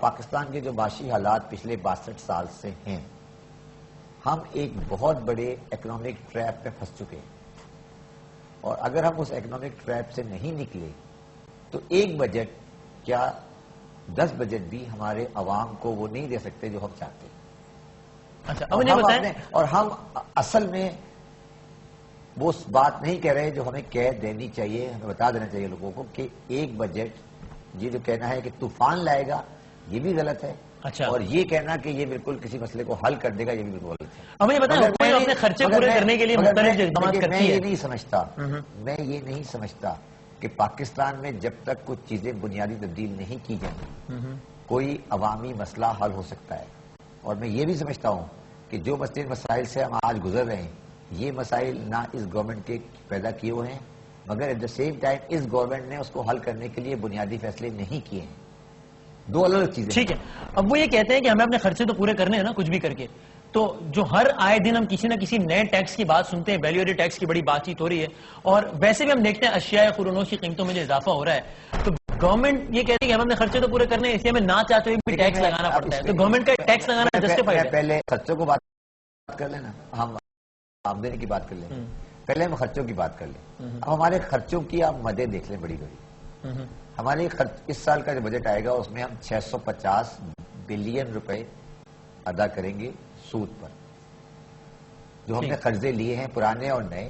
پاکستان کے جو معاشی حالات پچھلے 62 سال سے ہیں، ہم ایک بہت بڑے اکنامک ٹریپ پہ پھنس چکے ہیں، اور اگر ہم اس اکنامک ٹریپ سے نہیں نکلے تو ایک بجٹ کیا 10 بجٹ بھی ہمارے عوام کو وہ نہیں دے سکتے جو ہم چاہتے ہیں۔ اچھا اب مجھے بتائیں، اور ہم اصل میں وہ بات نہیں کہہ رہے جو ہمیں کہہ دینی چاہیے، ہمیں بتا دینا چاہیے لوگوں کو کہ ایک بجٹ یہ جو کہنا ہے کہ طوفان لائے گا یہ بھی غلط ہے، اچھا اور یہ کہنا کہ یہ بالکل کسی مسئلے کو حل کر دے گا یہ بھی بالکل غلط ہے۔ اب مجھے بتائیں، حکومت اپنے خرچے پورے کرنے کے لیے مختلف اقدامات کرتی ہے۔ میں یہ نہیں سمجھتا کہ پاکستان میں جب تک کچھ چیزیں بنیادی تبدیل نہیں کی جائیں کوئی عوامی مسئلہ حل ہو سکتا ہے، اور میں یہ بھی سمجھتا ہوں کہ جو مسائل سے ہم آج گزر رہے ہیں یہ مسائل نہ اس گورنمنٹ کے پیدا کیے ہوئے ہیں، مگر ایٹ دا سیم ٹائم اس گورنمنٹ نے اس کو حل کرنے کے لیے بنیادی فیصلے نہیں کیے ہیں۔ دو الگ الگ چیزیں۔ ٹھیک ہے، اب وہ یہ کہتے ہیں کہ ہمیں اپنے خرچے تو پورے کرنے ہیں نا کچھ بھی کر کے، تو جو ہر آئے دن ہم کسی نہ کسی نئے ٹیکس کی بات سنتے ہیں، ویلیو ایڈڈ ٹیکس کی بڑی بات چیت ہو رہی ہے، اور ویسے بھی ہم دیکھتے ہیں اشیاء خوردونوش کی قیمتوں میں جو اضافہ ہو رہا ہے، تو گورنمنٹ یہ کہتی ہے کہ ہم اپنے خرچے تو پورے کرنے ہیں، اس لیے ہمیں نہ چاہتے ہوئے بھی ٹیکس لگانا پڑتا ہے، تو گورنمنٹ کا ٹیکس لگانا جسٹیفائڈ ہے۔ پہلے خرچوں کو بات کر لینا، ہم آمدنی کی بات کر لیں، پہلے ہم خرچوں کی بات کر لیں۔ اب ہمارے خرچوں کی آپ مدیں دیکھ لیں بڑی بڑی، ہمارے اس سال کا جو بجٹ آئے گا اس میں ہم 650 بلین روپے ادا کریں گے سود پر، جو ہم نے قرضے لیے ہیں پرانے اور نئے،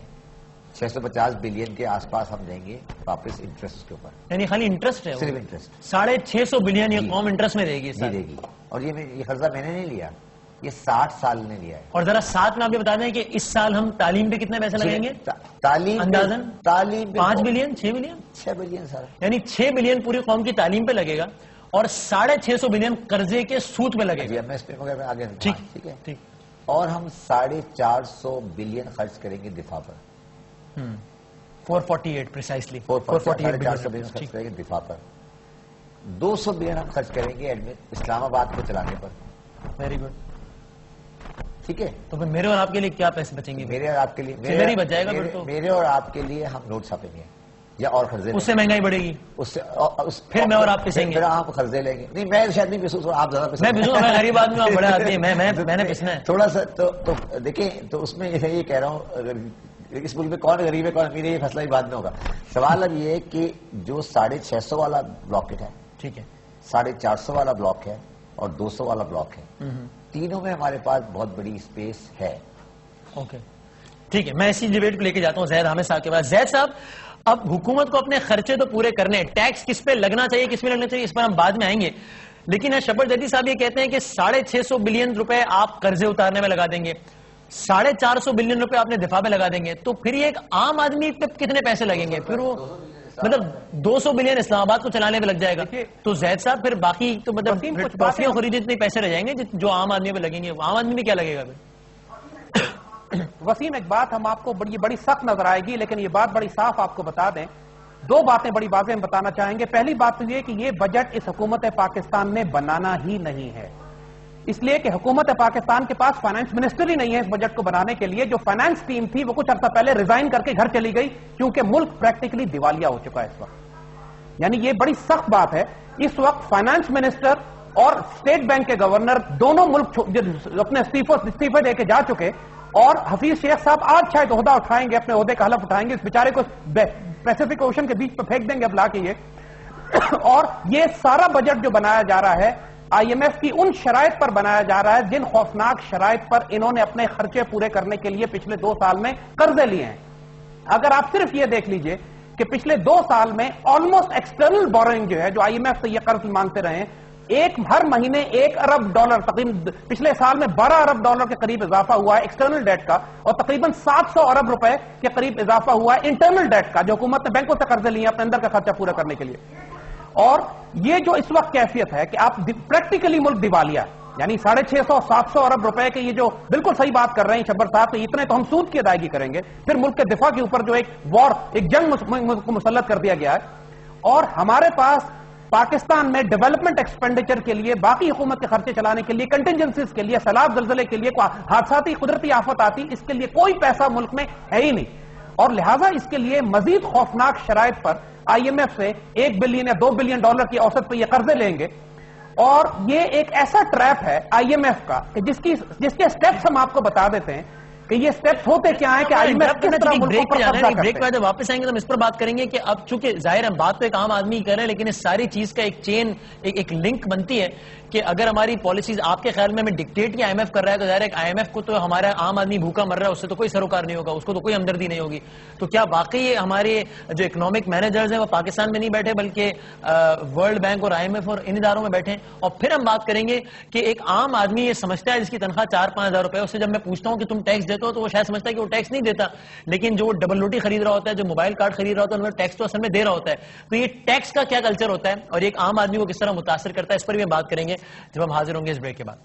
650 بلین کے آس پاس ہم دیں گے واپس انٹرسٹ کے اوپر۔ یعنی خالی انٹرسٹ ہے؟ صرف انٹرسٹ 650 بلین یہ قوم انٹرسٹ میں دے گی؟ دے گی، اور یہ قرضہ میں نے نہیں لیا، یہ 60 سال نے لیا ہے۔ اور ذرا ساتھ میں آپ یہ بتا دیں کہ اس سال ہم تعلیم پہ کتنے پیسے لگائیں گے؟ تعلیم اندازاً تعلیم 5 بلین 6 بلین 6 بلین سر، یعنی 6 بلین پوری قوم کی تعلیم پہ لگے گا، اور 650 بلین قرضے کے سود پہ لگے گا۔ میں اس پہ مگر میں آگے ٹھیک ہے، اور ہم 450 بلین خرچ کریں گے دفاع پر، 448 پریسائسلی 448 بلین خرچ کریں گے دفاع پر، 200 بلین ہم خرچ کریں گے اسلام آباد کو چلانے پر۔ ویری گڈ، ٹھیک ہے، تو پھر میرے اور آپ کے لیے کیا پیسے بچیں گے؟ میرے اور آپ کے لیے بچ جائے گا پھر تو؟ میرے اور آپ کے لیے ہم نوٹ چھاپیں گے یا اور قرضے، اس سے مہنگائی بڑھے گی، اس سے پھر میں اور آپ پسیں گے، پھر آپ قرضے لیں گے۔ نہیں میں شاید نہیں پسوں، آپ زیادہ پسیں، میں پسوں، میں غریب آدمی ہوں، بڑے آدمی ہیں، میں نے پسنا ہے تھوڑا سا۔ تو دیکھیں، تو اس میں یہ کہہ رہا ہوں اس ملک میں کون غریب ہے کون امیر ہے یہ فیصلہ ہی بعد میں ہوگا۔ سوال اب یہ ہے کہ جو 650 والا بلاکٹ ہے، ٹھیک ہے، 450 والا بلاک ہے اور 200 والا بلاک ہے، تینوں میں ہمارے پاس بہت بڑی اسپیس ہے۔ اوکے ٹھیک ہے، میں اسی ڈیبیٹ کو لے کے جاتا ہوں زید حامد صاحب کے پاس۔ زید صاحب، اب حکومت کو اپنے خرچے تو پورے کرنے، ٹیکس کس پہ لگنا چاہیے کس پہ لگنا چاہیے اس پر ہم بعد میں آئیں گے، لیکن شبر جدید صاحب یہ کہتے ہیں کہ 650 بلین روپے آپ قرضے اتارنے میں لگا دیں گے، 450 بلین روپے آپ نے دفاع میں لگا دیں گے، تو پھر یہ ایک عام آدمی پہ کتنے پیسے لگیں گے؟ پھر وہ مطلب 200 بلین اسلام آباد کو چلانے پہ لگ جائے گا، تو زید صاحب پھر باقی تو مطلب ٹافیاں خریدنے اتنے پیسے رہ جائیں گے جو عام آدمی پہ لگیں گے، عام آدمی میں کیا لگے گا پھر؟ وسیم، ایک بات ہم آپ کو بڑی سخت نظر آئے گی، لیکن یہ بات بڑی صاف آپ کو بتا دیں، دو باتیں بڑی واضح ہم بتانا چاہیں گے۔ پہلی بات تو یہ کہ یہ بجٹ اس حکومت پاکستان نے بنانا ہی نہیں ہے، اس لیے کہ حکومت پاکستان کے پاس فائنانس منسٹر ہی نہیں ہے اس بجٹ کو بنانے کے لیے۔ جو فائنانس ٹیم تھی وہ کچھ عرصہ پہلے ریزائن کر کے گھر چلی گئی، کیونکہ ملک پریکٹیکلی دیوالیہ ہو چکا ہے اس وقت۔ یعنی یہ بڑی سخت بات ہے، اس وقت فائنانس منسٹر اور اسٹیٹ بینک کے گورنر دونوں ملک اپنے استعفے دے کے جا چکے، اور حفیظ شیخ صاحب آج شاید عہدہ اٹھائیں گے، اپنے عہدے کا حلف اٹھائیں گے، اس بیچارے کو پیسیفک اوشن کے بیچ پہ پھینک دیں گے اب لا کے یہ۔ اور یہ سارا بجٹ جو بنایا جا رہا ہے آئی ایم ایف کی ان شرائط پر بنایا جا رہا ہے جن خوفناک شرائط پر انہوں نے اپنے خرچے پورے کرنے کے لیے پچھلے 2 سال میں قرضے لیے ہیں۔ اگر آپ صرف یہ دیکھ لیجئے کہ پچھلے 2 سال میں آلموسٹ ایکسٹرنل بورنگ جو ہے، جو آئی ایم ایف سے یہ قرض مانگتے رہے ہیں، ہر مہینے 1 ارب ڈالر، تقریباً پچھلے سال میں 12 ارب ڈالر کے قریب اضافہ ہوا ہے ایکسٹرنل ڈیٹ کا، اور تقریباً 700 ارب روپے کے قریب اضافہ ہوا ہے انٹرنل ڈیٹ کا، جو حکومت نے بینکوں سے قرضے لیے اپنے اندر کا خرچہ پورا کرنے کے لیے۔ اور یہ جو اس وقت کیفیت ہے کہ آپ پریکٹیکلی ملک دیوالیہ، یعنی 650-700 ارب روپے کے، یہ جو بالکل صحیح بات کر رہے ہیں شبر صاحب، تو اتنے تو ہم سود کی ادائیگی کریں گے، پھر ملک کے دفاع کے اوپر جو ایک جنگ کو مسلط کر دیا گیا ہے، اور ہمارے پاس پاکستان میں ڈیولپمنٹ ایکسپینڈیچر کے لیے، باقی حکومت کے خرچے چلانے کے لیے، کنٹینجنسیز کے لیے، سیلاب زلزلے کے لیے، حادثاتی قدرتی آفت آتی، اس کے لیے کوئی پیسہ ملک میں ہے ہی نہیں، اور لہٰذا اس کے لیے مزید خوفناک شرائط پر آئی ایم ایف سے 1 بلین یا 2 بلین ڈالر کی اوسط پہ یہ قرضے لیں گے، اور یہ ایک ایسا ٹریپ ہے آئی ایم ایف کا کہ جس کے سٹیپس ہم آپ کو بتا دیتے ہیں کہ یہ سٹیپس ہوتے کیا ہیں کہ آئی ایم ایف کس طرح ملکوں پر قبضہ کرتے ہیں. بریک بعد واپس آئیں گے تو ہم اس پر بات کریں گے کہ اب چونکہ ظاہر ہم بات تو ایک عام آدمی کر رہے ہیں لیکن اس ساری چیز کا ایک چین ایک لنک بنتی ہے کہ اگر ہماری پالیسیز آپ کے خیال میں ہمیں ڈکٹیٹ کیا آئی ایم ایف کر رہا ہے تو ظاہر ہے آئی ایم ایف کو تو ہمارا عام آدمی بھوکا مر رہا ہے اس سے تو کوئی سروکار نہیں ہوگا, اس کو تو کوئی ہمدردی نہیں ہوگی. تو کیا واقعی ہمارے جو اکنامک مینیجرز ہیں وہ پاکستان میں نہیں بیٹھے بلکہ ورلڈ بینک اور آئی ایم ایف اور ان اداروں میں بیٹھے ہیں؟ اور پھر ہم بات کریں گے کہ ایک عام آدمی یہ سمجھتا ہے جس کی تنخواہ 4-5 ہزار روپے, اس سے جب میں پوچھتا ہوں کہ تم ٹیکس دیتے ہو تو وہ شاید سمجھتا ہے کہ وہ ٹیکس نہیں دیتا, لیکن جو ڈبل روٹی خرید رہا ہوتا ہے, جو موبائل کارڈ خرید رہا ہوتا ہے, ان میں ٹیکس تو اصل میں دے رہا ہوتا ہے. تو یہ ٹیکس کا کیا کلچر ہوتا ہے اور ایک عام آدمی کو کس طرح متاثر کرتا ہے, اس پر بھی ہم بات کریں گے جب ہم حاضر ہوں گے اس بریک کے بعد.